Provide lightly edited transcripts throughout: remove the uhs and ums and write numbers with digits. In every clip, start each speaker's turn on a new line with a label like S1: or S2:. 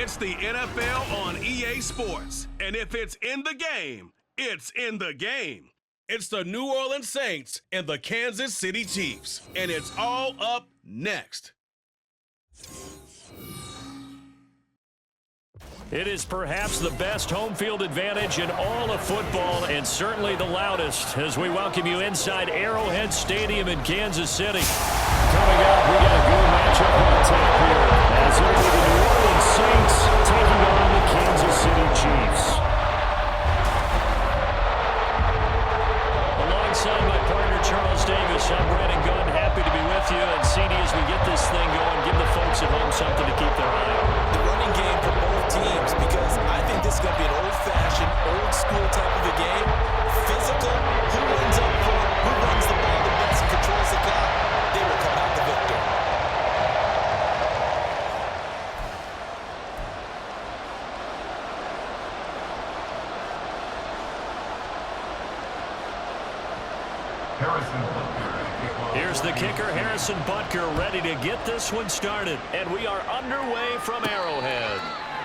S1: It's the NFL on EA Sports. And if it's in the game, it's in the game. It's the New Orleans Saints and the Kansas City Chiefs. And it's all up next.
S2: It is perhaps the best home field advantage in all of football, and certainly the loudest, as we welcome you inside Arrowhead Stadium in Kansas City. Coming up, we got a good matchup on tap here, as it will be the New Orleans Saints taking on the Kansas City Chiefs. Alongside my partner, Charles Davis, I'm Brandon Gunn, happy to be with you. And CD, as we get this thing going, give the folks at home something to keep their eye on.
S3: The running game for both teams, because I think this is going to be an old-fashioned, old-school type of a game. Physical, who runs up front, who runs the ball the best and controls the clock, they will come out the victor.
S2: Here's the kicker, Harrison Butker, ready to get this one started. And we are underway from Arrowhead.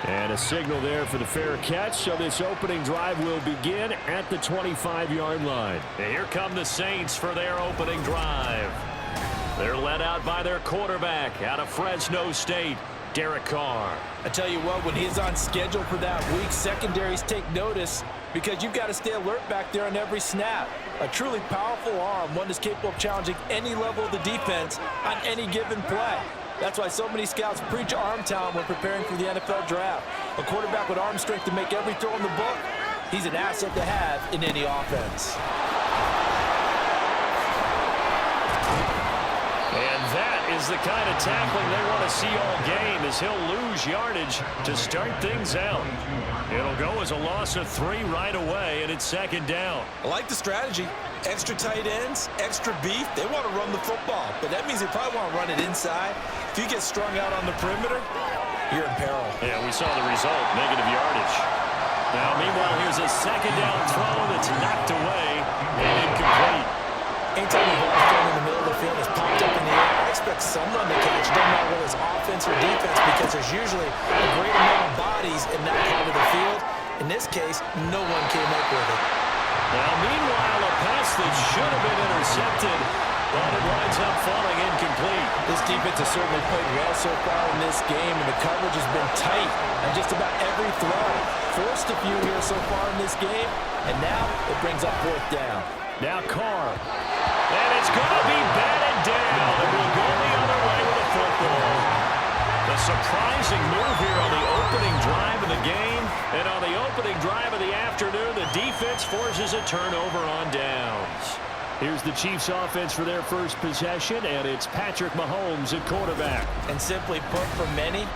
S2: And a signal there for the fair catch, so this opening drive will begin at the 25-yard line. And here come the Saints for their opening drive. They're led out by their quarterback out of Fresno State, Derek Carr.
S3: I tell you what, when he's on schedule for that week, secondaries take notice because you've got to stay alert back there on every snap. A truly powerful arm, one that's capable of challenging any level of the defense on any given play. That's why so many scouts preach arm talent when preparing for the NFL draft. A quarterback with arm strength to make every throw in the book, he's an asset to have in any offense.
S2: And that is the kind of tackling they want to see all game, as he'll lose yardage to start things out. It'll go as a loss of 3 right away, and it's second down.
S3: I like the strategy. Extra tight ends, extra beef. They want to run the football, but that means they probably want to run it inside. If you get strung out on the perimeter, you're in peril.
S2: Yeah, we saw the result, negative yardage. Now, meanwhile, here's a second down throw that's knocked away and incomplete.
S3: Anytime the ball thrown in the middle of the field is popped up in the air, I expect someone to catch. Doesn't matter whether it's offense or defense, because there's usually a great amount of bodies in that part of the field. In this case, no one came up with it.
S2: Now, meanwhile, a pass that should have been intercepted, but it winds up falling incomplete.
S3: This defense has certainly played well so far in this game, and the coverage has been tight on just about every throw. Forced a few here so far in this game, and now it brings up 4th down.
S2: Now Carr. And it's going to be batted down. It will go the other way with a football. A surprising move here on the opening drive of the game. And on the opening drive of the afternoon, the defense forces a turnover on downs. Here's the Chiefs offense for their first possession, and it's Patrick Mahomes at quarterback.
S3: And simply put, for many,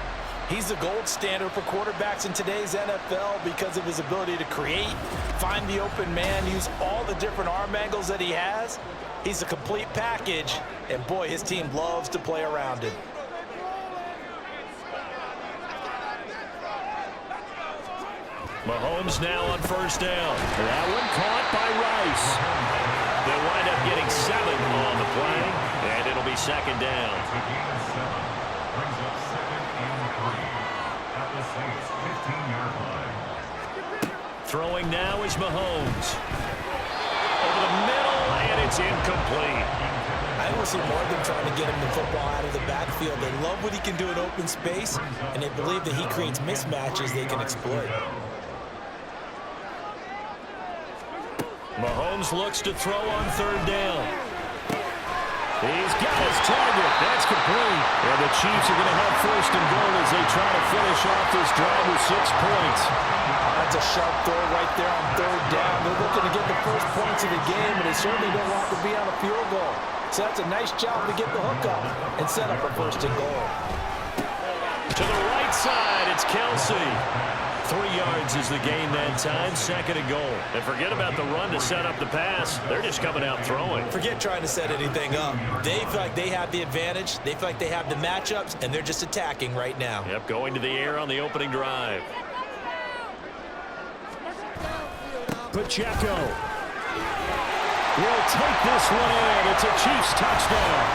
S3: he's the gold standard for quarterbacks in today's NFL because of his ability to create, find the open man, use all the different arm angles that he has. He's a complete package, and boy, his team loves to play around him.
S2: Mahomes now on first down. That one caught by Rice. They'll wind up getting 7 on the play, and it'll be second down. Throwing now is Mahomes. Over the middle, and it's incomplete.
S3: I don't see more than trying to get him the football out of the backfield. They love what he can do in open space, and they believe that he creates mismatches they can exploit.
S2: Mahomes looks to throw on third down. He's got his target. That's complete. And the Chiefs are going to have first and goal as they try to finish off this drive with 6 points.
S3: That's a sharp throw right there on third down. They're looking to get the first points of the game, and they certainly don't want to be on a field goal. So that's a nice job to get the hook up and set up a first and goal.
S2: To the right side, it's Kelsey. 3 yards is the gain that time, second and goal. And forget about the run to set up the pass. They're just coming out throwing.
S3: Forget trying to set anything up. They feel like they have the advantage. They feel like they have the matchups, and they're just attacking right now.
S2: Yep, going to the air on the opening drive. Pacheco will take this one in. It's a Chiefs touchdown.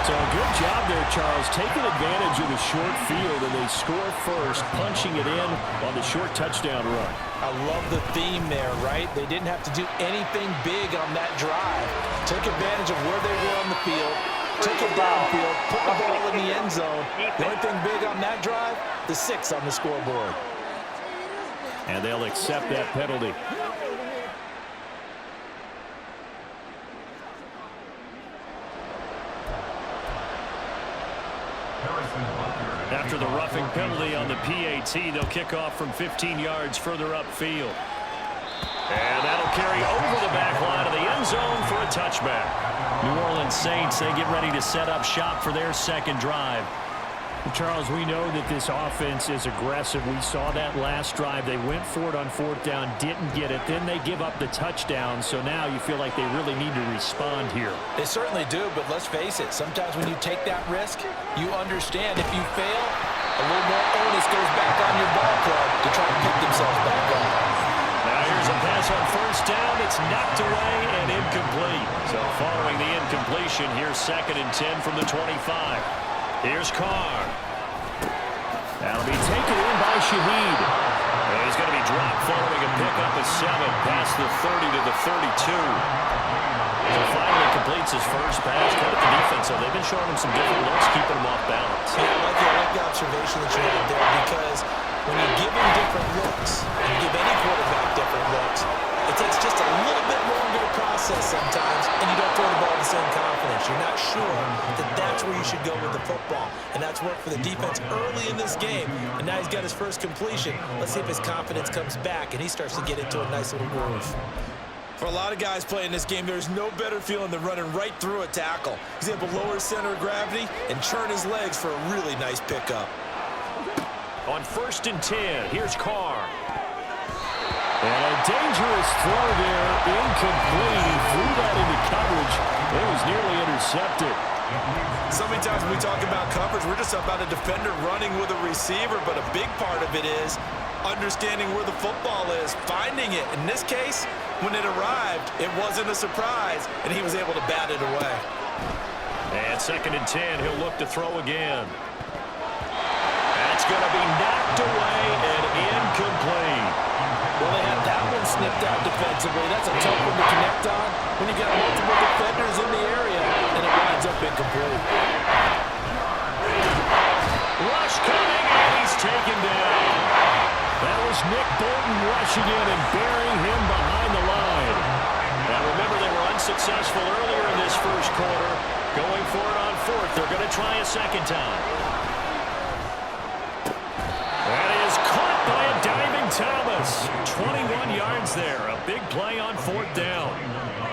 S2: So a good job there, Charles, taking advantage of the short field, and they score first, punching it in on the short touchdown run.
S3: I love the theme there, right? They didn't have to do anything big on that drive. Took advantage of where they were on the field, took it downfield, put the ball in the end zone. The only thing big on that drive, the 6 on the scoreboard.
S2: And they'll accept that penalty. After the roughing penalty on the PAT, they'll kick off from 15 yards further upfield. And that'll carry over the back line of the end zone for a touchback. New Orleans Saints, they get ready to set up shop for their second drive. Charles, we know that this offense is aggressive. We saw that last drive. They went for it on 4th down, didn't get it. Then they give up the touchdown. So now you feel like they really need to respond here.
S3: They certainly do, but let's face it. Sometimes when you take that risk, you understand if you fail, a little more onus goes back on your ball club to try to pick themselves back up.
S2: Now here's a pass on 1st down. It's knocked away and incomplete. So following the incompletion, here's 2nd and 10 from the 25. Here's Carr. That'll be taken in by Shaheed. And he's going to be dropped following a pickup of 7 past the 30 to the 32. So finally completes his first pass. Credit the defense, so they've been showing him some different looks, keeping him off balance.
S3: Yeah, I like the observation that you had there, because when you give him different looks, and you give any quarterback different looks, it takes just a little bit longer to process sometimes, and you don't throw the ball with the same confidence. You're not sure that that's where you should go with the football, and that's worked for the defense early in this game, and now he's got his first completion. Let's see if his confidence comes back, and he starts to get into a nice little groove. For a lot of guys playing this game, there's no better feeling than running right through a tackle. He's able to lower his center of gravity and churn his legs for a really nice pickup.
S2: On 1st and 10, here's Carr. And a dangerous throw there, incomplete. He threw that into coverage. It was nearly intercepted.
S3: So many times when we talk about coverage, we're just about a defender running with a receiver, but a big part of it is understanding where the football is, finding it. In this case, when it arrived, it wasn't a surprise, and he was able to bat it away.
S2: And 2nd and 10, he'll look to throw again. That's going to be knocked away and incomplete.
S3: Well, they had that one snipped out defensively. That's a tough one to connect on when you got multiple defenders in the area, and it winds up incomplete.
S2: Rush coming, and he's taken down. That was Nick Bolton rushing in and burying him behind the line. Now, remember, they were unsuccessful earlier in this first quarter. Going for it on 4th. They're going to try a second time. That is caught by a diving Thomas. 21 yards there. A big play on 4th down.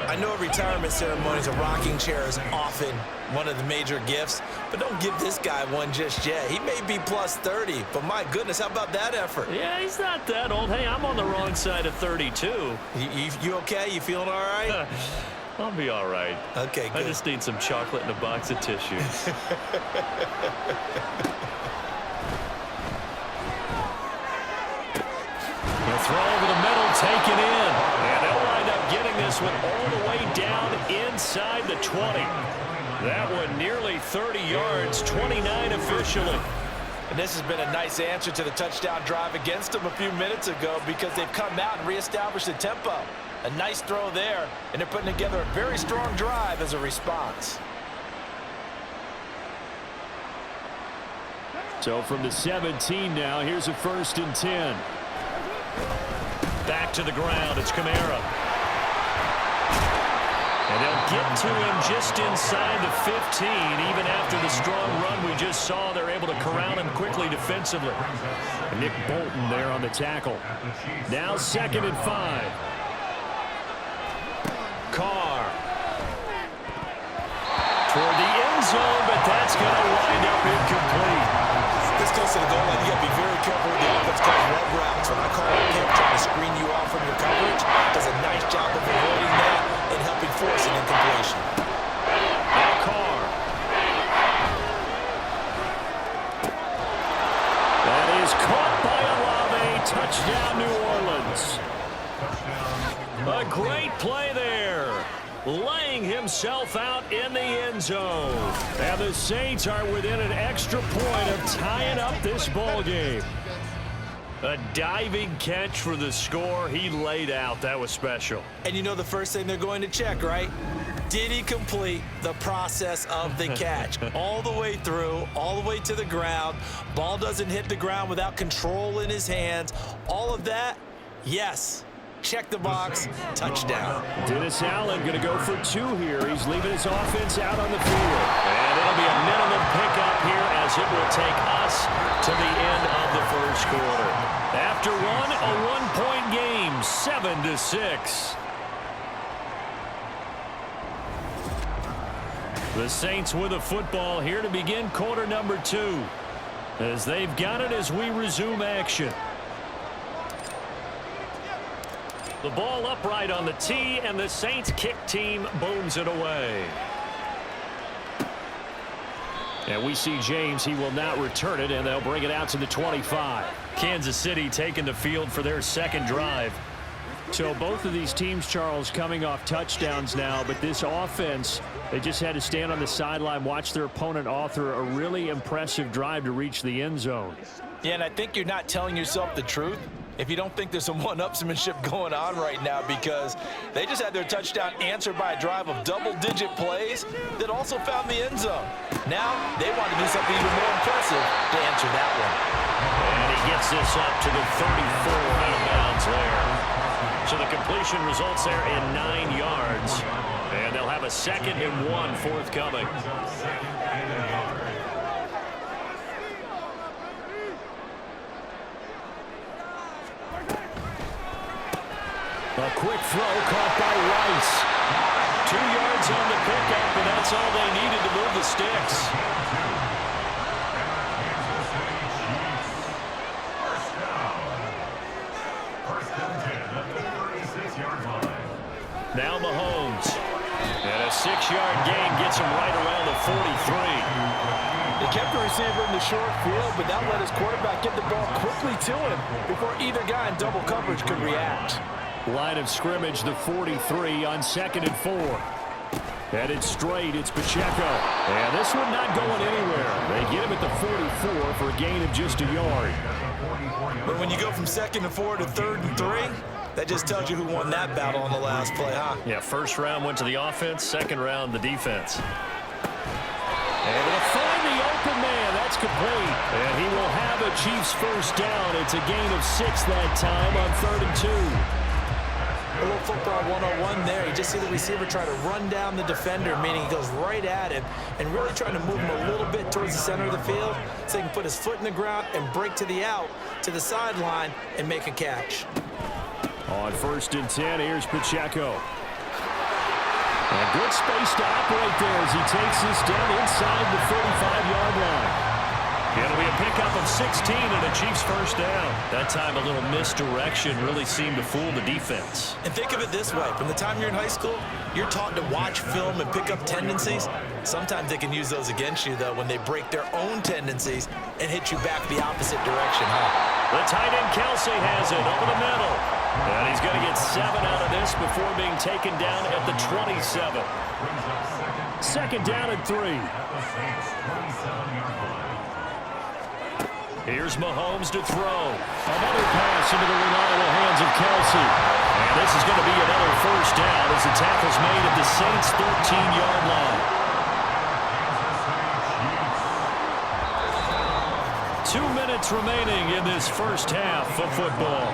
S3: I know at retirement ceremonies, a rocking chair is often one of the major gifts, but don't give this guy one just yet. He may be plus 30, but my goodness, how about that effort?
S2: Yeah, he's not that old. Hey, I'm on the wrong side of 32.
S3: You okay? You feeling all right?
S2: I'll be all right.
S3: Okay, good.
S2: I just need some chocolate and a box of tissues. The throw over the middle, taken in. And they'll wind up getting this one all the way down inside the 20. That one nearly 30 yards, 29 officially.
S3: And this has been a nice answer to the touchdown drive against them a few minutes ago, because they've come out and reestablished the tempo. A nice throw there, and they're putting together a very strong drive as a response.
S2: So from the 17 now, here's a 1st and 10. Back to the ground, it's Kamara. And they'll get to him just inside the 15. Even after the strong run we just saw, they're able to corral him quickly defensively. Nick Bolton there on the tackle. Now 2nd and 5. Carr. Toward the end zone, but that's going to wind up incomplete.
S3: This goes to the goal line. You got to be very careful with the offense called rub routes. When I call it a pimp trying to screen you off from your coverage, does a nice job of avoiding that and helping force an incompletion.
S2: Now Carr. That is caught by Olave. Touchdown, New Orleans. A great play there. laying himself out in the end zone. And the Saints are within an extra point of tying up this ball game. A diving catch for the score. He laid out. That was special.
S3: And you know the first thing they're going to check, right? Did he complete the process of the catch? All the way through, all the way to the ground. Ball doesn't hit the ground without control in his hands. All of that, yes. Check the box, touchdown.
S2: Dennis Allen going to go for 2 here. He's leaving his offense out on the field. And it'll be a minimum pickup here as it will take us to the end of the first quarter. After one, a 1-point game, 7-6. The Saints with a football here to begin quarter number 2. As they've got it as we resume action. The ball upright on the tee, and the Saints kick team booms it away. And we see James. He will not return it, and they'll bring it out to the 25. Kansas City taking the field for their second drive. So both of these teams, Charles, coming off touchdowns now, but this offense, they just had to stand on the sideline, watch their opponent author a really impressive drive to reach the end zone.
S3: Yeah, and I think you're not telling yourself the truth if you don't think there's some one-upsmanship going on right now, because they just had their touchdown answered by a drive of double-digit plays that also found the end zone. Now they want to do something even more impressive to answer that one.
S2: And he gets this up to the 34 out of bounds there. So the completion results there in 9 yards. And they'll have a 2nd and 1 forthcoming. A quick throw caught by Rice. 2 yards on the pickup, and that's all they needed to move the sticks. Now Mahomes. And a 6-yard gain gets him right around the 43.
S3: They kept the receiver in the short field, but that let his quarterback get the ball quickly to him before either guy in double coverage could react.
S2: Line of scrimmage, the 43 on 2nd and 4. Headed straight, it's Pacheco. And this one not going anywhere. They get him at the 44 for a gain of just a yard.
S3: But when you go from 2nd and 4 to 3rd and 3, that just tells you who won that battle on the last play, huh?
S2: Yeah, first round went to the offense, second round the defense. And they'll find the open man. That's complete. And he will have a Chiefs first down. It's a gain of 6 that time on 3rd and 2.
S3: A little football 101 there. You just see the receiver try to run down the defender, meaning he goes right at him and really trying to move him a little bit towards the center of the field so he can put his foot in the ground and break to the out, to the sideline, and make a catch.
S2: On 1st and 10, here's Pacheco. And good space to operate there as he takes this down inside the 35-yard line. It'll be a pickup of 16 and a Chiefs first down. That time a little misdirection really seemed to fool the defense.
S3: And think of it this way. From the time you're in high school, you're taught to watch film and pick up tendencies. Sometimes they can use those against you, though, when they break their own tendencies and hit you back the opposite direction, huh?
S2: The tight end Kelsey has it over the middle. And he's going to get 7 out of this before being taken down at the 27. 2nd down and 3. Here's Mahomes to throw. Another pass into the reliable hands of Kelsey. And this is going to be another first down as the tackle's made at the Saints' 13-yard line. 2 minutes remaining in this first half of football.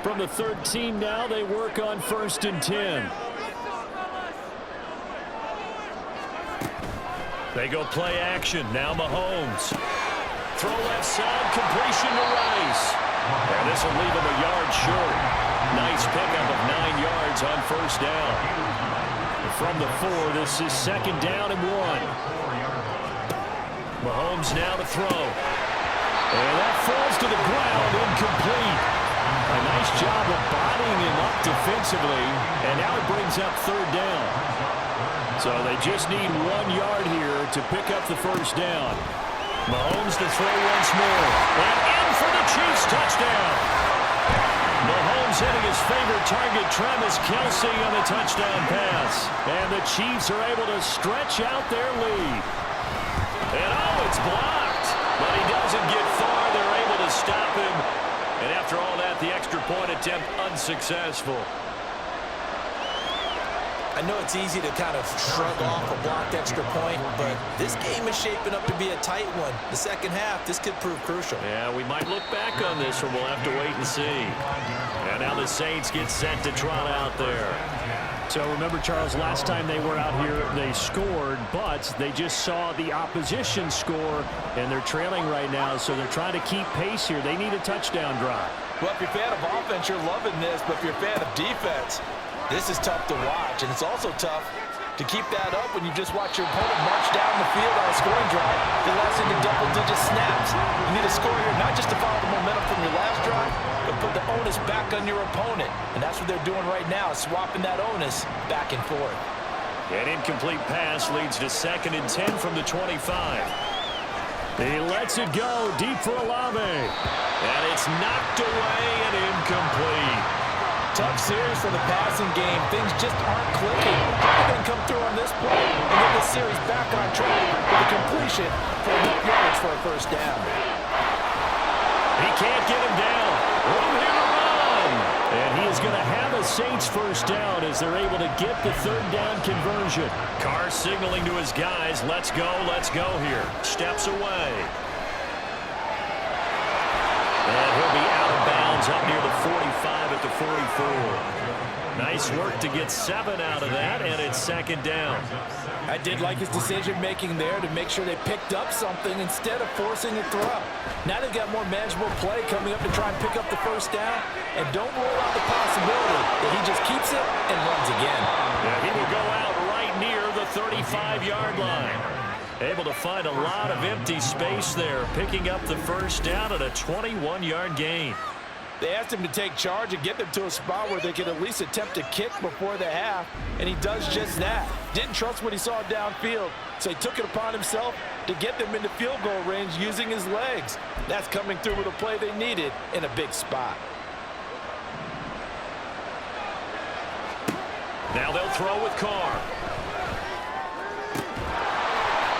S2: From the 13 now, they work on 1st and 10. They go play action. Now Mahomes. Throw left side, completion to Rice. And this will leave him a yard short. Nice pickup of 9 yards on first down. From the 4, this is 2nd down and 1. Mahomes now to throw. And that falls to the ground, incomplete. A nice job of bodying him up defensively. And now it brings up 3rd down. So they just need 1 yard here to pick up the first down. Mahomes to throw once more. And in for the Chiefs touchdown. Mahomes Mahomes hitting his favorite target, Travis Kelce, on the touchdown pass. And the Chiefs are able to stretch out their lead. And it's blocked. But he doesn't get far. They're able to stop him. And after all that, the extra point attempt unsuccessful.
S3: I know it's easy to kind of shrug off a blocked extra point, but this game is shaping up to be a tight one. The second half, this could prove crucial.
S2: Yeah, we might look back on this one. We'll have to wait and see. And now the Saints get set to trot out there.
S4: So remember, Charles, last time they were out here, they scored, but they just saw the opposition score, and they're trailing right now, so they're trying to keep pace here. They need a touchdown drive.
S3: Well, if you're a fan of offense, you're loving this, but if you're a fan of defense, this is tough to watch, and it's also tough to keep that up when you just watch your opponent march down the field on a scoring drive. You're last into double-digit snaps. You need a score here, not just to follow the momentum from your last drive, but put the onus back on your opponent. And that's what they're doing right now, swapping that onus back and forth.
S2: An incomplete pass leads to 2nd and 10 from the 25.
S4: He lets it go deep for Olave.
S2: And it's knocked away and incomplete.
S3: Tough series for the passing game. Things just aren't clicking. Everything come through on this play and get the series back on track with a completion for enough yards for a first down.
S2: He can't get him down. Room here to run.
S4: And he is going to have a Saints first down as they're able to get the 3rd down conversion.
S2: Carr signaling to his guys, let's go here. Steps away. And he'll be out of bounds up near the 45 at the 44. Nice work to get 7 out of that, and it's 2nd down.
S3: I did like his decision-making there to make sure they picked up something instead of forcing a throw. Now they've got more manageable play coming up to try and pick up the first down, and don't rule out the possibility that he just keeps it and runs again.
S2: Yeah, he will go out right near the 35-yard line. Able to find a lot of empty space there, picking up the first down at a 21-yard gain.
S3: They asked him to take charge and get them to a spot where they could at least attempt a kick before the half, and he does just that. Didn't trust what he saw downfield, so he took it upon himself to get them into field goal range using his legs. That's coming through with a play they needed in a big spot.
S2: Now they'll throw with Carr.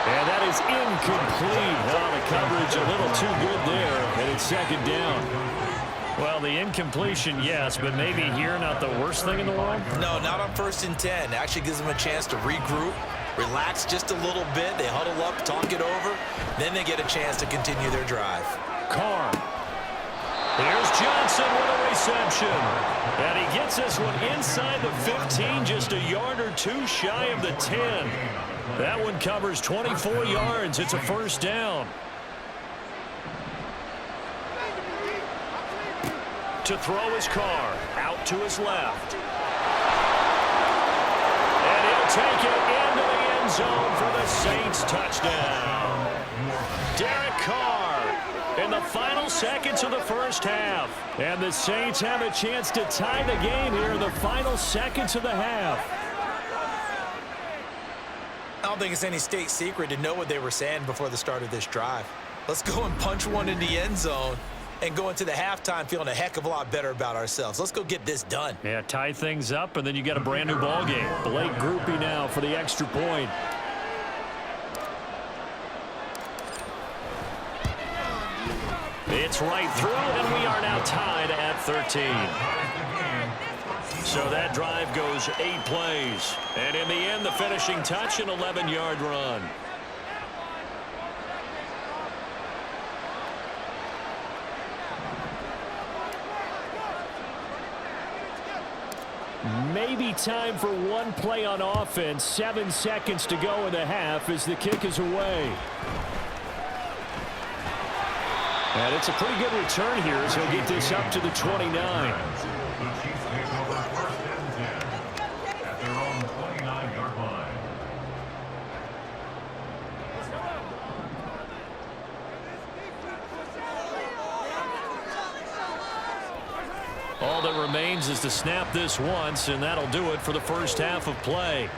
S4: And that is incomplete. Oh, the coverage a little too good there, and it's 2nd down.
S2: Well, the incompletion, yes, but maybe here not the worst thing in the world?
S3: No, not on 1st and 10. Actually gives them a chance to regroup, relax just a little bit. They huddle up, talk it over. Then they get a chance to continue their drive.
S2: Carr. Here's Johnson with a reception. And he gets this one inside the 15, just a yard or two shy of the 10. That one covers 24 yards. It's a first down. To throw his Carr out to his left. And he'll take it into the end zone for the Saints touchdown. Derek Carr in the final seconds of the first half.
S4: And the Saints have a chance to tie the game here in the final seconds of the half.
S3: I don't think it's any state secret to know what they were saying before the start of this drive. Let's go and punch one in the end zone and go into the halftime feeling a heck of a lot better about ourselves. Let's go get this done.
S4: Yeah, tie things up, and then you got a brand new ball game. Blake Groupie now for the extra point.
S2: It's right through, and we are now tied at 13. So that drive goes 8 plays. And in the end, the finishing touch, an 11-yard run.
S4: Maybe time for one play on offense. 7 seconds to go in the half as the kick is away. And it's a pretty good return here as he'll get this up to the 29.
S2: All that remains is to snap this once, and that'll do it for the first half of play.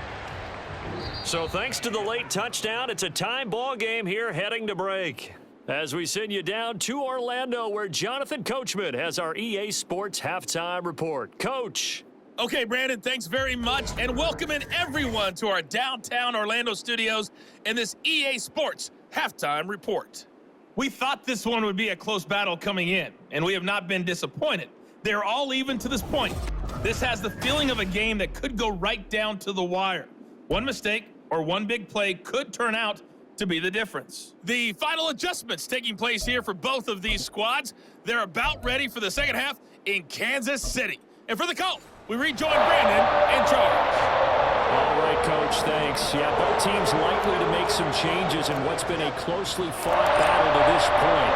S2: So thanks to the late touchdown, it's a tie ball game here heading to break. As we send you down to Orlando, where Jonathan Coachman has our EA Sports Halftime Report. Coach.
S5: Okay, Brandon, thanks very much, and welcome in everyone to our downtown Orlando studios and this EA Sports Halftime Report. We thought this one would be a close battle coming in, and we have not been disappointed. They're all even to this point. This has the feeling of a game that could go right down to the wire. One mistake or one big play could turn out to be the difference. The final adjustments taking place here for both of these squads. They're about ready for the second half in Kansas City. And for the call, we rejoin Brandon and Charles.
S2: All right, Coach, thanks. Yeah, both teams likely to make some changes in what's been a closely fought battle to this point.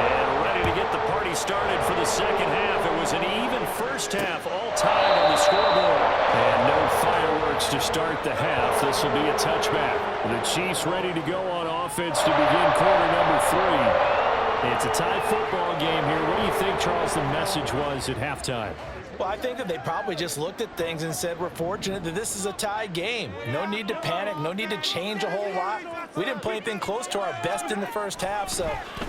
S2: And ready to get the party started for the second half. It was an even first half, all tied on the scoreboard. And no fireworks to start the half. This will be a touchback. The Chiefs ready to go on offense to begin quarter number 3. It's a tie football game here. What do you think, Charles, the message was at halftime?
S3: Well, I think that they probably just looked at things and said, we're fortunate that this is a tie game. No need to panic, no need to change a whole lot. We didn't play anything close to our best in the first half, so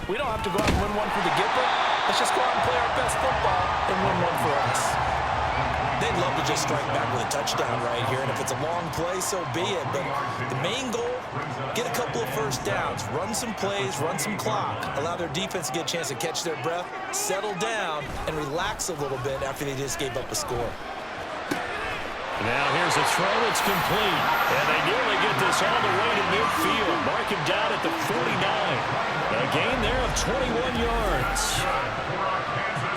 S3: we don't have to go out and win one for the Gipper. Let's just go out and play our best football and win one for us.
S6: They'd love to just strike back with a touchdown right here, and if it's a long play, so be it. But the main goal, get a couple of first downs, run some plays, run some clock, allow their defense to get a chance to catch their breath, settle down, and relax a little bit after they just gave up a score.
S2: Now here's a throw that's complete. And they nearly get this all the way to midfield. Mark him down at the 49. A gain there of 21 yards.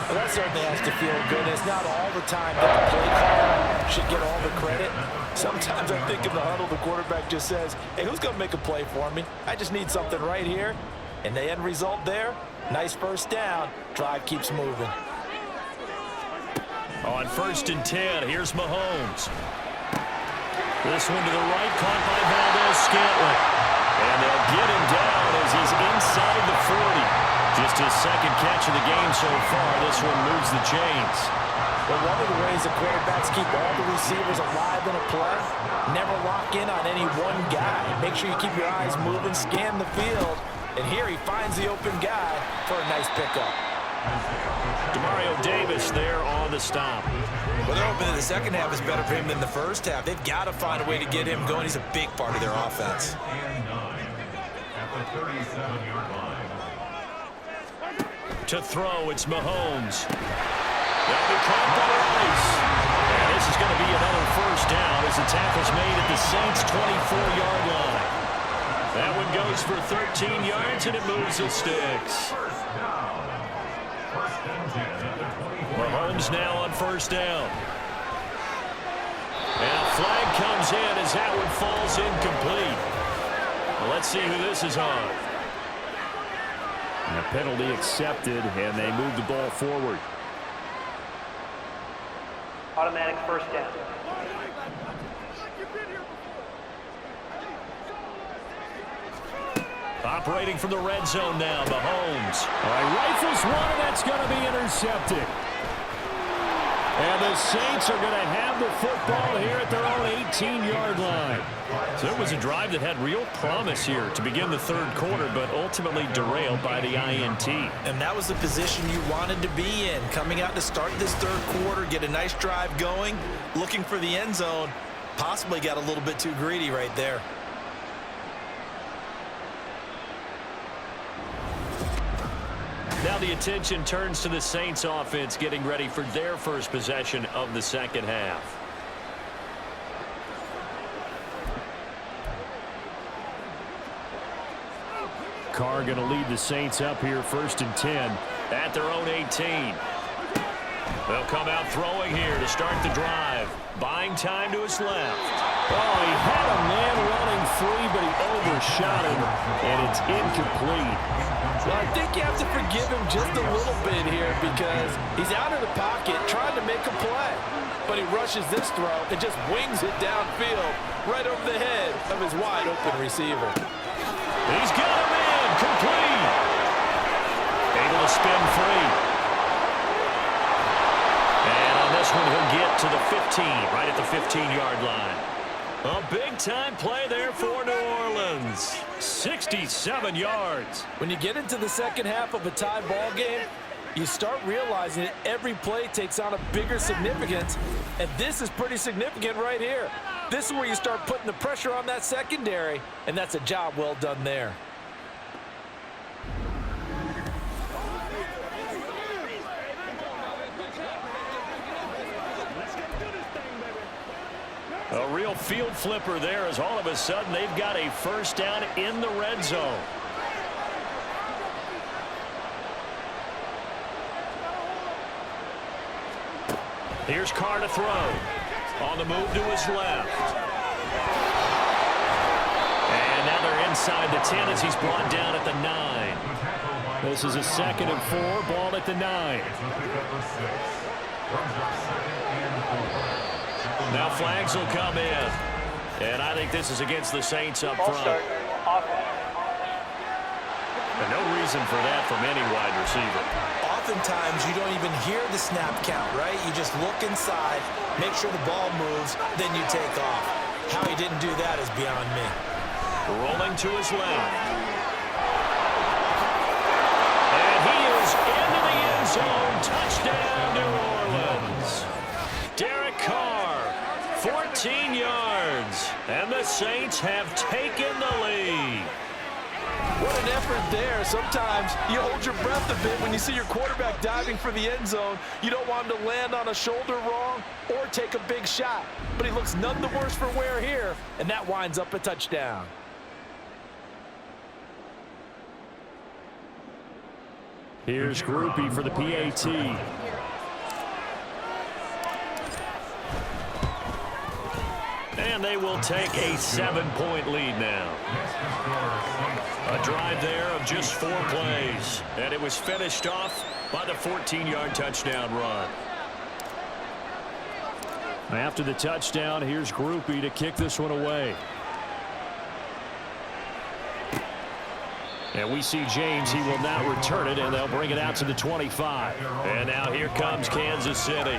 S3: Well, that certainly has to feel good. It's not all the time that the play caller should get all the credit. Sometimes I think in the huddle, the quarterback just says, hey, who's going to make a play for me? I just need something right here. And the end result there, nice first down. Drive keeps moving.
S2: On 1st and 10, here's Mahomes. This one to the right, caught by Valdez-Scantling. And they'll get him down as he's inside the 40. Just his second catch of the game so far. This one moves the chains.
S3: Well, one of the ways the quarterbacks keep all the receivers alive in a play, never lock in on any one guy. Make sure you keep your eyes moving, scan the field. And here he finds the open guy for a nice pickup.
S2: Demario Davis there on the stop.
S6: Well, they're hoping that the second half is better for him than the first half. They've got to find a way to get him going. He's a big part of their offense.
S2: To throw, it's Mahomes. That'll be caught by Rice. And this is going to be another first down as the tackle's made at the Saints' 24-yard line. That one goes for 13 yards, and it moves the sticks. Mahomes now on first down. And a flag comes in as that one falls incomplete. Well, let's see who this is on. And a penalty accepted, and they move the ball forward.
S7: Automatic first down.
S2: Operating from the red zone now, Mahomes. All right, rifles one, and that's going to be intercepted. And the Saints are going to have the football here at their own 18-yard line. So it was a drive that had real promise here to begin the third quarter, but ultimately derailed by the INT.
S6: And that was the position you wanted to be in. Coming out to start this third quarter, get a nice drive going, looking for the end zone. Possibly got a little bit too greedy right there.
S2: Now the attention turns to the Saints offense getting ready for their first possession of the second half. Carr going to lead the Saints up here 1st and 10 at their own 18. They'll come out throwing here to start the drive. Buying time to his left. Oh, he had a man running free, but he overshot him, and it's incomplete.
S3: Well, I think you have to forgive him just a little bit here because he's out of the pocket trying to make a play. But he rushes this throw and just wings it downfield right over the head of his wide-open receiver.
S2: He's got him in, complete. Able to spin free. And on this one, he'll get to the 15, right at the 15-yard line. A big-time play there for New Orleans. 67 yards.
S3: When you get into the second half of a tie ball game, you start realizing that every play takes on a bigger significance, and this is pretty significant right here. This is where you start putting the pressure on that secondary, and that's a job well done there.
S2: A real field flipper there as all of a sudden they've got a first down in the red zone. Here's Carr to throw. On the move to his left. And now they're inside the 10 as he's brought down at the 9.
S4: This is a 2nd and 4, ball at the 9.
S2: Now flags will come in. And I think this is against the Saints up front. And no reason for that from any wide receiver.
S6: Oftentimes, you don't even hear the snap count, right? You just look inside, make sure the ball moves, then you take off. How he didn't do that is beyond me.
S2: Rolling to his left. And he is into the end zone. Touchdown, New Orleans. Derek Carr, 14 yards. And the Saints have taken the lead.
S3: What an effort there. Sometimes you hold your breath a bit when you see your quarterback diving for the end zone. You don't want him to land on a shoulder wrong or take a big shot. But he looks none the worse for wear here, and that winds up a touchdown.
S4: Here's Groupie for the PAT.
S2: And they will take a 7-point lead now. A drive there of just 4 plays. And it was finished off by the 14-yard touchdown run.
S4: After the touchdown, here's Groupie to kick this one away. And we see James. He will now return it, and they'll bring it out to the 25.
S2: And now here comes Kansas City.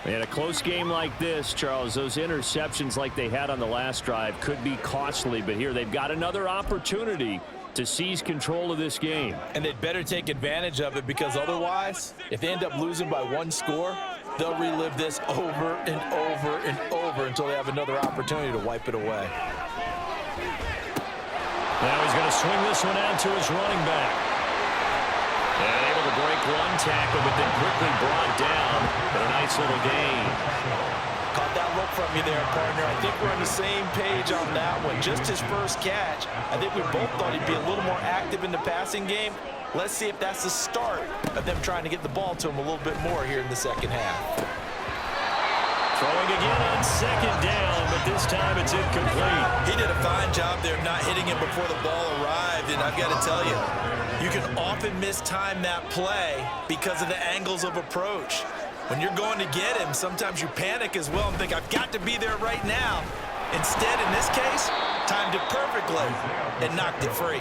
S4: In a close game like this, Charles, those interceptions like they had on the last drive could be costly, but here they've got another opportunity to seize control of this game.
S3: And they'd better take advantage of it, because otherwise, if they end up losing by 1 score, they'll relive this over and over and over until they have another opportunity to wipe it away.
S2: Now he's going to swing this one out to his running back. And able to break 1 tackle, but then quickly brought down. But a nice little gain.
S3: Caught that look from you there, partner. I think we're on the same page on that one. Just his first catch. I think we both thought he'd be a little more active in the passing game. Let's see if that's the start of them trying to get the ball to him a little bit more here in the second half.
S2: Throwing again on 2nd down, but this time it's incomplete.
S6: He did a fine job there of not hitting him before the ball arrived, and I've got to tell you, you can often mistime that play because of the angles of approach. When you're going to get him, sometimes you panic as well and think, I've got to be there right now. Instead, in this case, timed it perfectly and knocked it free.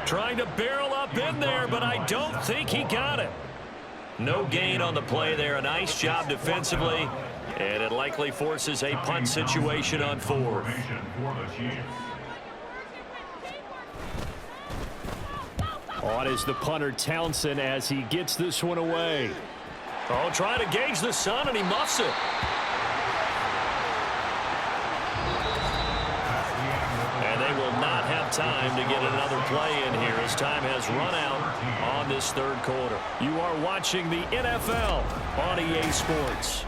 S2: Trying to barrel up in there, but I don't think he got it. No gain on the play there. A nice job defensively. And it likely forces a punt situation on 4th.
S4: On is the punter Townsend as he gets this one away.
S2: Oh, trying to gauge the sun, and he muffs it. And they will not have time to get another play in here as time has run out on this 3rd quarter.
S4: You are watching the NFL on EA Sports.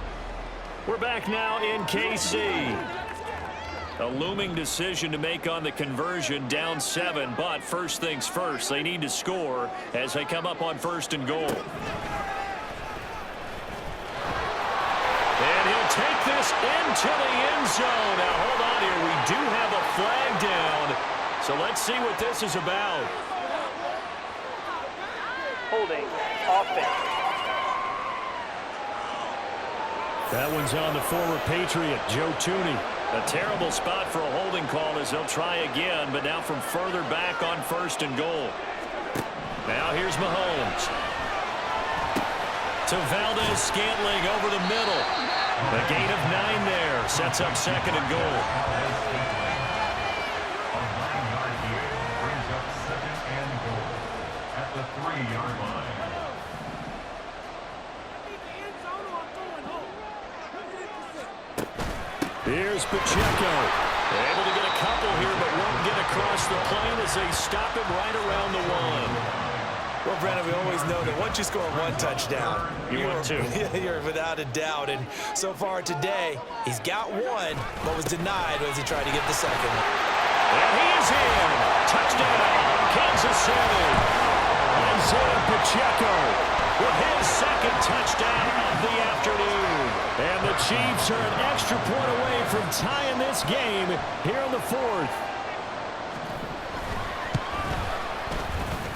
S2: We're back now in KC. A looming decision to make on the conversion, down 7, but first things first, they need to score as they come up on 1st and goal. And he'll take this into the end zone. Now, hold on here. We do have a flag down, so let's see what this is about.
S7: Holding, offense.
S4: That one's on the former Patriot, Joe Tooney.
S2: A terrible spot for a holding call as they'll try again, but now from further back on 1st and goal. Now here's Mahomes. To Valdez-Scantling over the middle. A gain of 9 there. Sets up second and goal.
S8: On 9-yard here, brings up second and goal at the 3-yard line.
S2: Here's Pacheco. Able to get a couple here, but won't get across the plane as they stop him right around the 1.
S6: Well, Brandon, we always know that once you score 1 touchdown,
S2: want two.
S6: You're without a doubt. And so far today, he's got 1, but was denied as he tried to get the second one.
S2: And he's in. Touchdown, Kansas City. Isaiah Pacheco with his second touchdown of the afternoon. And the Chiefs are an extra point away from tying this game here in the 4th.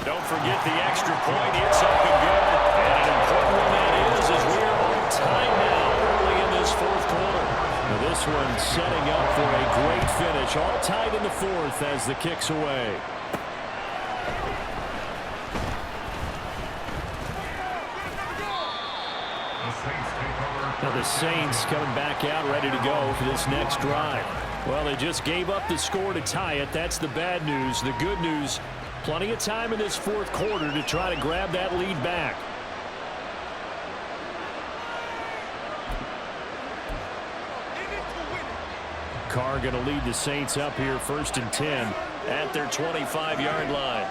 S2: Don't forget the extra point. It's up and good. And an important one that is, as we are on time now early in this 4th quarter. Now this one setting up for a great finish. All tied in the 4th as the kick's away. Now the Saints coming back out ready to go for this next drive. Well, they just gave up the score to tie it. That's the bad news. The good news, plenty of time in this 4th quarter to try to grab that lead back. Carr going to lead the Saints up here 1st and 10 at their 25-yard line.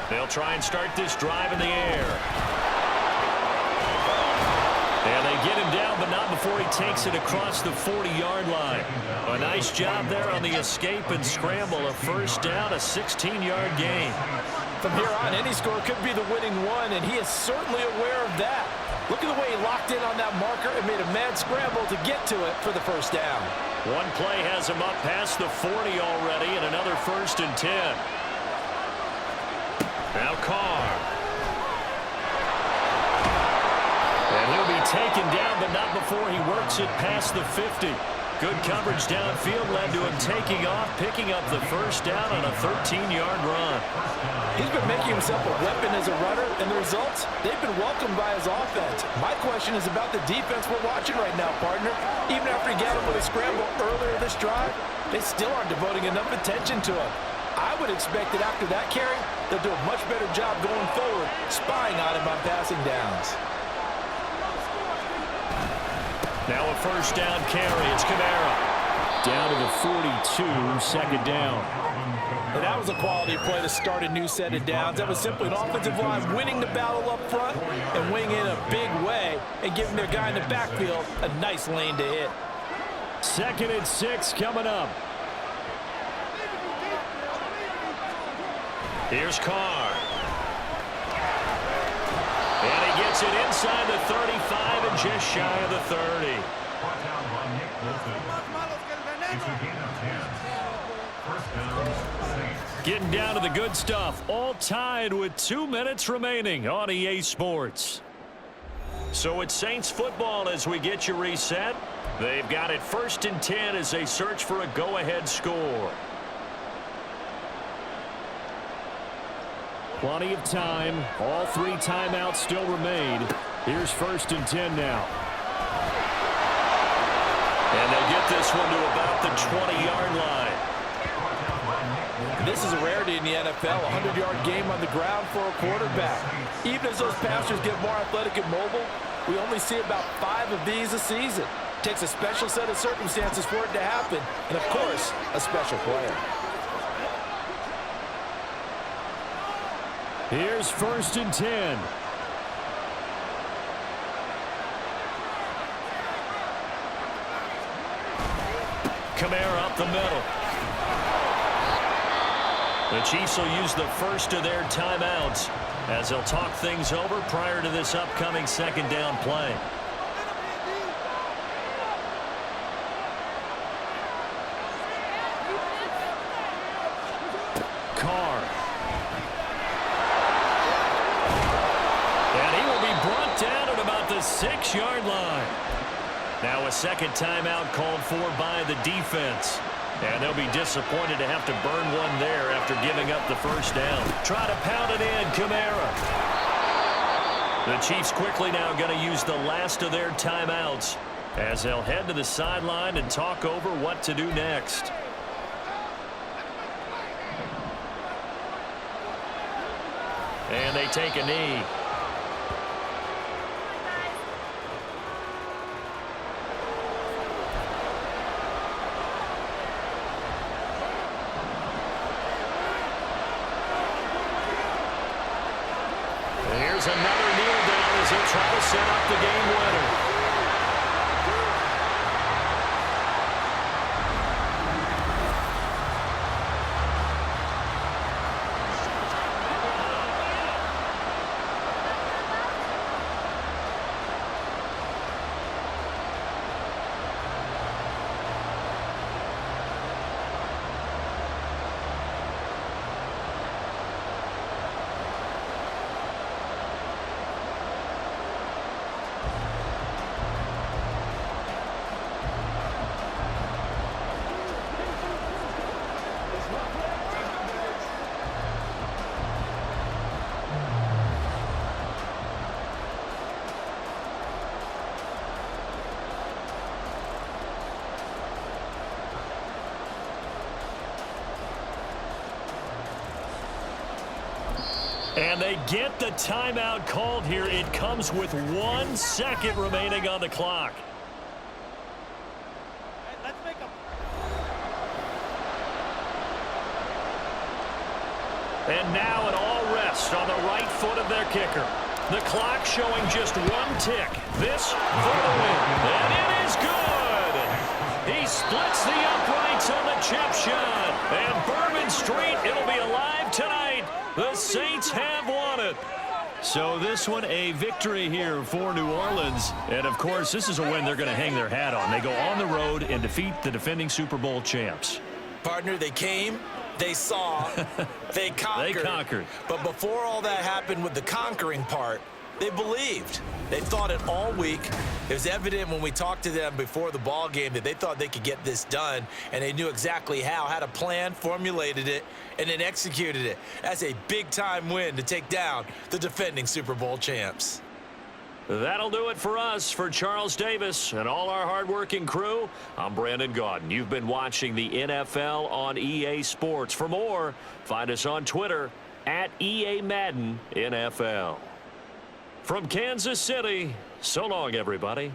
S2: They'll try and start this drive in the air. And they get him down, but not before he takes it across the 40-yard line. A nice job there on the escape and scramble. A 1st down, a 16-yard gain.
S3: From here on, any score could be the winning one, and he is certainly aware of that. Look at the way he locked in on that marker and made a mad scramble to get to it for the 1st down.
S2: One play has him up past the 40 already, and another 1st and 10. Now Carr. And he'll be taken down, but not before he works it past the 50. Good coverage downfield led to him taking off, picking up the 1st down on a 13-yard run.
S3: He's been making himself a weapon as a runner, and the results, they've been welcomed by his offense. My question is about the defense we're watching right now, partner. Even after he got him with a scramble earlier this drive, they still aren't devoting enough attention to him. I would expect that after that carry, they'll do a much better job going forward, spying on him on passing downs.
S2: Now a 1st down carry. It's Kamara. Down to the 42, 2nd down.
S3: And that was a quality play to start a new set of downs. That was simply an offensive line winning the battle up front and winning in a big way and giving their guy in the backfield a nice lane to hit.
S2: 2nd and 6 coming up. Here's Carr. And he gets it inside the 35 and just shy of the 30.
S8: Brought down by Nick Bolton. It's a gain of 10. 1st down, Saints.
S2: Getting down to the good stuff. All tied with 2 minutes remaining on EA Sports. So it's Saints football as we get you reset. They've got it 1st and 10 as they search for a go-ahead score. Plenty of time. All 3 timeouts still remain. Here's 1st and 10 now. And they get this one to about the 20-yard line.
S3: This is a rarity in the NFL, a 100-yard game on the ground for a quarterback. Even as those passers get more athletic and mobile, we only see about 5 of these a season. It takes a special set of circumstances for it to happen, and of course, a special player.
S2: Here's 1st and 10. Kamara up the middle. The Chiefs will use the first of their timeouts as they'll talk things over prior to this upcoming 2nd down play. Carr. And he will be brought down at about the 6-yard line. Now a 2nd timeout called for by the defense. And they'll be disappointed to have to burn one there after giving up the 1st down. Try to pound it in, Kamara. The Chiefs quickly now going to use the last of their timeouts as they'll head to the sideline and talk over what to do next. And they take a knee. Here's another kneel down as he'll try to set up the game winner. And they get the timeout called here. It comes with 1 second remaining on the clock. And now it all rests on the right foot of their kicker. The clock showing just 1 tick. This for the win. And it is good. He splits the uprights on the chip shot. And Bourbon Street, it'll be alive tonight. The Saints have won it. So this one a victory here for New Orleans. And, of course, this is a win they're going to hang their hat on. They go on the road and defeat the defending Super Bowl champs.
S6: Partner, they came, they saw, they conquered.
S2: They conquered.
S6: But before all that happened with the conquering part, they believed. They thought it all week. It was evident when we talked to them before the ball game that they thought they could get this done, and they knew exactly how, had a plan, formulated it, and then executed it. That's a big-time win to take down the defending Super Bowl champs.
S2: That'll do it for us. For Charles Davis and all our hardworking crew, I'm Brandon Gaudin. You've been watching the NFL on EA Sports. For more, find us on Twitter at EA Madden NFL. From Kansas City, so long, everybody.